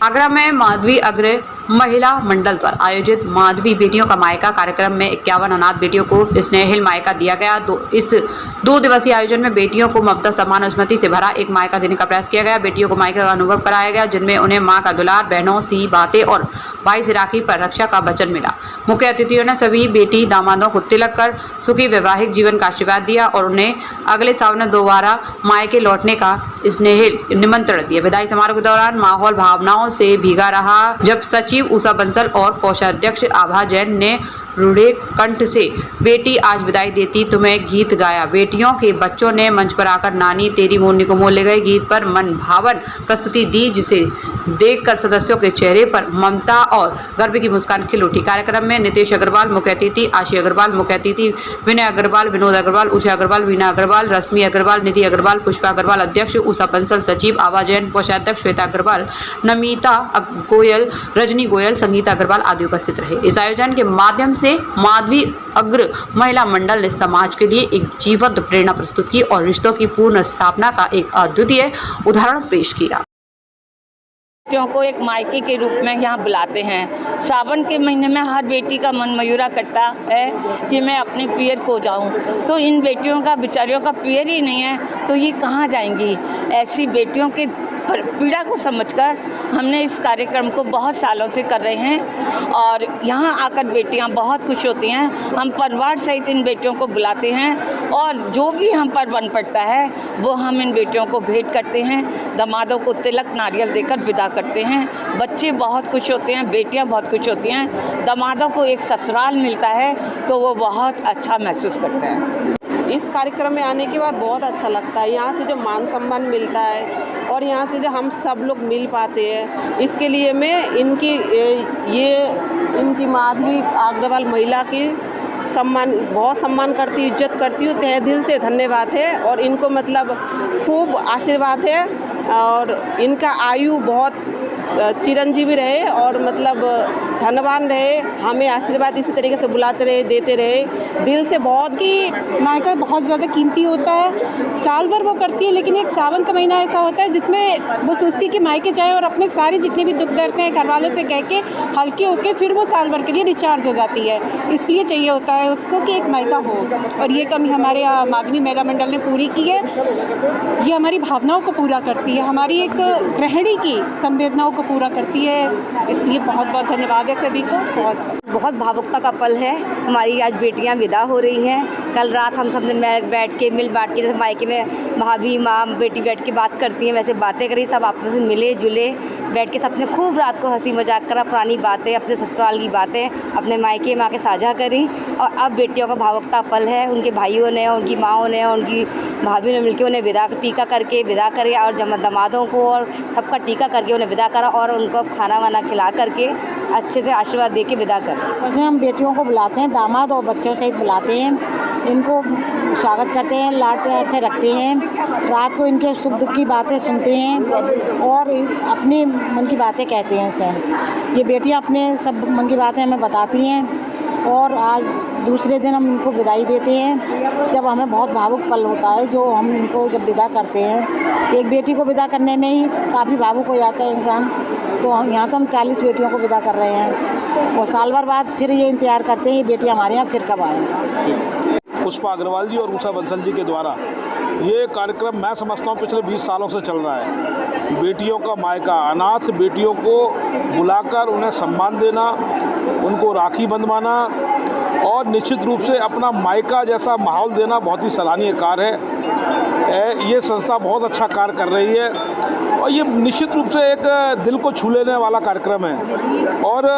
आगरा में माधवी अग्र महिला मंडल पर आयोजित माधवी बेटियों का मायका कार्यक्रम में 51 अनाथ बेटियों को स्नेहिल मायका दिया गया। इस 2 दिवसीय आयोजन में बेटियों को ममता सम्मान और स्मृति से भरा एक मायका देने का प्रयास किया गया। बेटियों को मायका का अनुभव कराया गया, जिनमें उन्हें मां का दुलार, बहनों सी बातें और भाई से राखी पर रक्षा का वचन मिला। मुख्य अतिथियों ने सभी बेटी दामादों को तिलक कर सुखी वैवाहिक जीवन का आशीर्वाद दिया और उन्हें अगले साल में दोबारा मायके लौटने का स्नेहिल निमंत्रण दिया। विदाई समारोह के दौरान माहौल भावनाओं से भीगा रहा, जब सचिव उषा बंसल और कोषाध्यक्ष आभा जैन ने रूढ़े कंठ से बेटी आज विदाई देती तुम्हें गीत गाया। बेटियों के बच्चों ने मंच पर आकर नानी तेरी मोरनी को मोल ले गए गीत पर मन भावन प्रस्तुति दी, जिसे देखकर सदस्यों के चेहरे पर ममता और गर्व की मुस्कान खिल उठी। कार्यक्रम में नितेश अग्रवाल मुख्य अतिथि, आशी अग्रवाल मुख्य अतिथि, विनय अग्रवाल, विनोद अग्रवाल, उषा अग्रवाल, वीना अग्रवाल, रश्मि अग्रवाल, निधि अग्रवाल, पुष्पा अग्रवाल अध्यक्ष, उषा बंसल सचिव, आभा जैन कोषाध्यक्ष, श्वेता अग्रवाल, नमिता गोयल, रजनी गोयल, संगीता अग्रवाल आदि उपस्थित रहे। इस आयोजन के माध्यम से माधवी अग्र महिला मंडल ने समाज के लिए एक जीवंत प्रेरणा प्रस्तुत की और रिश्तों की पूर्ण स्थापना का एक अद्वितीय उदाहरण पेश किया। बेटियों को एक मायके के रूप में यहाँ बुलाते हैं। सावन के महीने में हर बेटी का मन मयूरा करता है कि मैं अपने पियर को जाऊँ, तो इन बेटियों का बेचारियों का पियर ही नहीं है तो ये कहाँ जाएंगी। ऐसी बेटियों के पीड़ा को समझकर हमने इस कार्यक्रम को बहुत सालों से कर रहे हैं और यहाँ आकर बेटियाँ बहुत खुश होती हैं। हम परिवार सहित इन बेटियों को बुलाते हैं और जो भी हम पर बन पड़ता है वो हम इन बेटियों को भेंट करते हैं। दामादों को तिलक नारियल देकर विदा करते हैं। बच्चे बहुत खुश होते हैं, बेटियाँ बहुत खुश होती हैं। दामादों को एक ससुराल मिलता है तो वो बहुत अच्छा महसूस करते हैं। इस कार्यक्रम में आने के बाद बहुत अच्छा लगता है। यहाँ से जो मान सम्मान मिलता है और यहाँ से जो हम सब लोग मिल पाते हैं, इसके लिए मैं इनकी माधवी अग्रवाल महिला की बहुत सम्मान करती हूँ, इज्जत करती हूँ। तहे दिल से धन्यवाद है और इनको मतलब खूब आशीर्वाद है और इनका आयु बहुत चिरंजीवी रहे और मतलब धनवान रहे। हमें आशीर्वाद इसी तरीके से बुलाते रहे, देते रहे दिल से। बहुत कि मायका बहुत ज़्यादा कीमती होता है। साल भर वो करती है, लेकिन एक सावन का महीना ऐसा होता है जिसमें वो सोचती है कि मायके जाए और अपने सारे जितने भी दुख दर्द हैं घर वालों से कह के हल्के होके फिर वो साल भर के लिए रिचार्ज हो जाती है। इसलिए चाहिए होता है उसको कि एक मायका हो और ये कमी हमारे माधवी महिला मंडल ने पूरी की है। ये हमारी भावनाओं को पूरा करती है, हमारी एक गृहिणी की संवेदनाओं को पूरा करती है। इसलिए बहुत बहुत धन्यवाद है सभी को। बहुत भावुकता का पल है। हमारी आज बेटियां विदा हो रही हैं। कल रात हम सब ने बैठ के मिल बांट के, जैसे मायके में भाभी माँ बेटी बैठ के बात करती हैं वैसे बातें करी, सब आपस में मिले जुले बैठ के सबने खूब रात को हंसी मजाक करा, पुरानी बातें, अपने ससुराल की बातें अपने मायके में आके साझा करी। और अब बेटियों का भावुकता पल है। उनके भाइयों ने, उनकी माँओं ने, उनकी भाभी ने मिलकर उन्हें टीका करके विदा करे और दामादों को और सबका टीका करके उन्हें विदा करा और उनको खाना वाना खिला करके अच्छे से आशीर्वाद दे के विदा कर। उसमें हम बेटियों को बुलाते हैं, दामाद और बच्चों सहित बुलाते हैं, इनको स्वागत करते हैं, लाड प्यार से रखते हैं, रात को इनके सुख दुख की बातें सुनते हैं और अपनी मन की बातें कहते हैं सर। ये बेटियां अपने सब मन की बातें हमें बताती हैं और आज दूसरे दिन हम इनको विदाई देते हैं, जब हमें बहुत भावुक पल होता है जो हम इनको जब विदा करते हैं। एक बेटी को विदा करने में ही काफ़ी भावुक हो जाता है इंसान। तो हम यहाँ तो हम 40 बेटियों को विदा कर रहे हैं और साल भर बाद फिर ये इंतजार करते हैं ये बेटी हमारे यहाँ फिर कब आए। पुष्पा अग्रवाल जी और उषा बंसल जी के द्वारा ये कार्यक्रम मैं समझता हूँ पिछले 20 सालों से चल रहा है। बेटियों का मायका, अनाथ बेटियों को बुलाकर उन्हें सम्मान देना, उनको राखी बंधवाना और निश्चित रूप से अपना मायका जैसा माहौल देना बहुत ही सराहनीय कार्य है। ये संस्था बहुत अच्छा कार्य कर रही है और ये निश्चित रूप से एक दिल को छू लेने वाला कार्यक्रम है और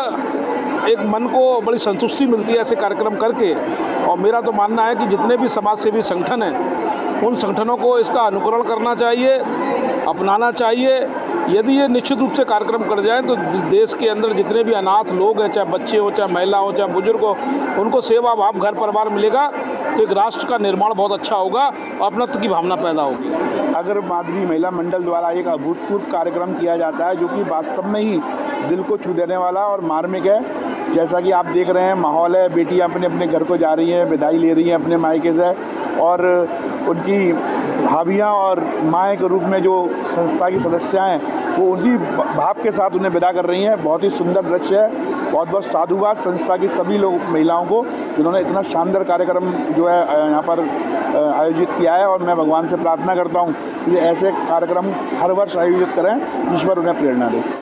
एक मन को बड़ी संतुष्टि मिलती है ऐसे कार्यक्रम करके। और मेरा तो मानना है कि जितने भी समाज सेवी संगठन हैं उन संगठनों को इसका अनुकरण करना चाहिए, अपनाना चाहिए। यदि ये निश्चित रूप से कार्यक्रम कर जाए तो देश के अंदर जितने भी अनाथ लोग हैं, चाहे बच्चे हो, चाहे महिला हो, चाहे बुजुर्ग हो, उनको सेवा भाव घर परिवार मिलेगा तो एक राष्ट्र का निर्माण बहुत अच्छा होगा और अपनत्व की भावना पैदा होगी। अगर माधवी महिला मंडल द्वारा एक अभूतपूर्व कार्यक्रम किया जाता है जो कि वास्तव में ही दिल को छू देने वाला और मार्मिक है। जैसा कि आप देख रहे हैं माहौल है, बेटियां अपने अपने घर को जा रही हैं, विदाई ले रही हैं अपने मायके से और उनकी भाभियां और माएँ के रूप में जो संस्था की सदस्याएँ वो उसी भाव के साथ उन्हें विदा कर रही हैं। बहुत ही सुंदर दृश्य है। बहुत बहुत साधुवाद संस्था की सभी लोग महिलाओं को, जिन्होंने इतना शानदार कार्यक्रम जो है यहाँ पर आयोजित किया है। और मैं भगवान से प्रार्थना करता हूँ कि ऐसे कार्यक्रम हर वर्ष आयोजित करें, ईश्वर उन्हें प्रेरणा दे।